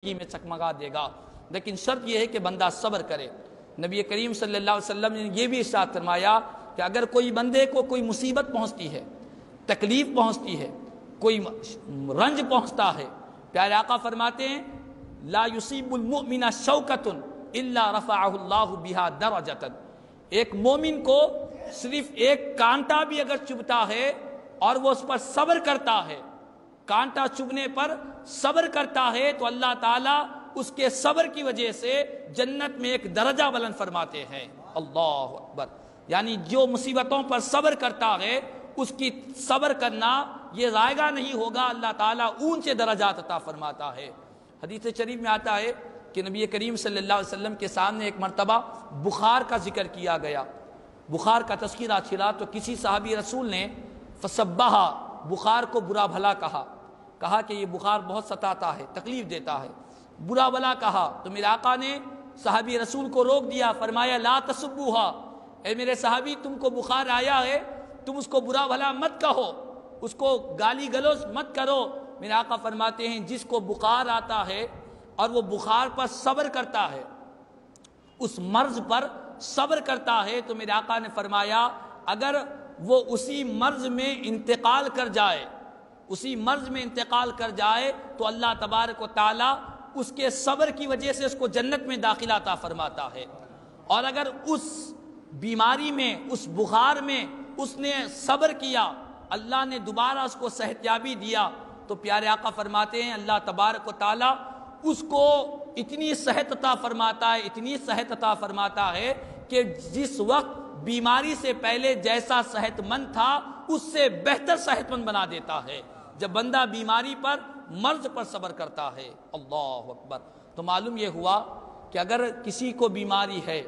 میں چکمگا دے گا، لیکن شرط یہ ہے کہ بندہ صبر کرے۔ نبی کریم صلی اللہ علیہ وسلم نے یہ بھی ارشاد فرمایا کہ اگر کوئی بندے کو کوئی مصیبت پہنچتی ہے، تکلیف پہنچتی ہے، کوئی رنج پہنچتا ہے، پیارے آقا فرماتے ہیں لا یصیب المؤمن شوکۃ الا رفعہ اللہ بہا درجۃ، ایک مومن کو صرف ایک کانٹا بھی اگر چبھتا ہے اور وہ اس پر صبر کرتا ہے، کانٹا چبھنے پر صبر کرتا ہے تو اللہ تعالیٰ اس کے صبر کی وجہ سے جنت میں ایک درجہ بلند فرماتے ہیں۔ اللہ اکبر، یعنی جو مصیبتوں پر صبر کرتا ہے اس کی صبر کرنا یہ ضائع نہیں ہوگا، اللہ تعالیٰ اونچے درجات عطا فرماتا ہے۔ حدیث شریف میں آتا ہے کہ نبی کریم صلی اللہ علیہ وسلم کے سامنے ایک مرتبہ بخار کا ذکر کیا گیا، بخار کا تذکرہ چھلا تو کسی صحابی رسول نے فسبہا، بخار کو برا بھلا کہا کہ یہ بخار بہت ستاتا ہے، تکلیف دیتا ہے، برا بھلا کہا تو میرے آقا نے صحابی رسول کو روک دیا، فرمایا لا تسبوہا، اے میرے صحابی تم کو بخار آیا ہے تم اس کو برا بھلا مت کہو، اس کو گالی گلوچ مت کرو۔ میرے آقا فرماتے ہیں جس کو بخار آتا ہے اور وہ بخار پر صبر کرتا ہے، اس مرض پر صبر کرتا ہے، تو میرے آقا نے فرمایا اگر وہ اسی مرض میں انتقال کر جائے، اسی مرض میں انتقال کر جائے تو اللہ تبارک و تعالی اس کے صبر کی وجہ سے اس کو جنت میں داخلہ عطا فرماتا ہے، اور اگر اس بیماری میں، اس بخار میں اس نے صبر کیا، اللہ نے دوبارہ اس کو صحتیابی دیا تو پیارے آقا فرماتے ہیں اللہ تبارک و تعالی اس کو اتنی صحت عطا فرماتا ہے، اتنی صحت عطا فرماتا ہے کہ جس وقت بیماری سے پہلے جیسا صحت مند تھا اس سے بہتر صحت مند بنا دیتا ہے جب بندہ بیماری پر، مرض پر صبر کرتا ہے۔ اللہ اکبر، تو معلوم یہ ہوا کہ اگر کسی کو بیماری ہے،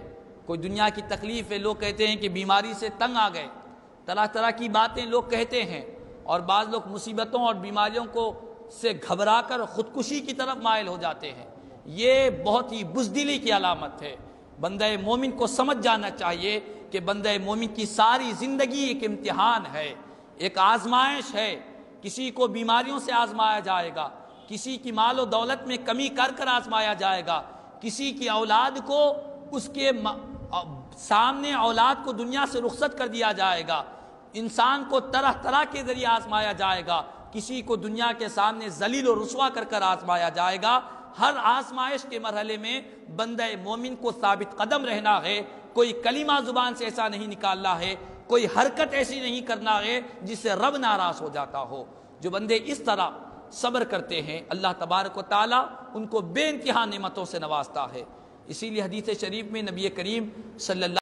کوئی دنیا کی تکلیف ہے، لوگ کہتے ہیں کہ بیماری سے تنگ آ گئے، طرح طرح کی باتیں لوگ کہتے ہیں، اور بعض لوگ مصیبتوں اور بیماریوں کو سے گھبرا کر خودکشی کی طرف مائل ہو جاتے ہیں، یہ بہت ہی بزدلی کی علامت ہے۔ بندہ مومن کو سمجھ جانا چاہیے کہ بندہ مومن کی ساری زندگی ایک امتحان ہے، ایک آزمائش ہے، کسی کو بیماریوں سے آزمایا جائے گا، کسی کی مال و دولت میں کمی کر آزمایا جائے گا، کسی کی اولاد کو اس کے سامنے اولاد کو دنیا سے رخصت کر دیا جائے گا، انسان کو طرح طرح کے ذریعے آزمایا جائے گا، کسی کو دنیا کے سامنے ذلیل و رسوا کر آزمایا جائے گا۔ ہر آزمائش کے مرحلے میں بندہ مومن کو ثابت قدم رہنا ہے، کوئی کلمہ زبان سے ایسا نہیں نکالنا ہے، کوئی حرکت ایسی نہیں کرنا ہے جس سے رب ناراض ہو جاتا ہو۔ جو بندے اس طرح صبر کرتے ہیں اللہ تبارک و تعالیٰ ان کو بے انتہا نعمتوں سے نوازتا ہے۔ اسی لیے حدیث شریف میں نبی کریم صلی اللہ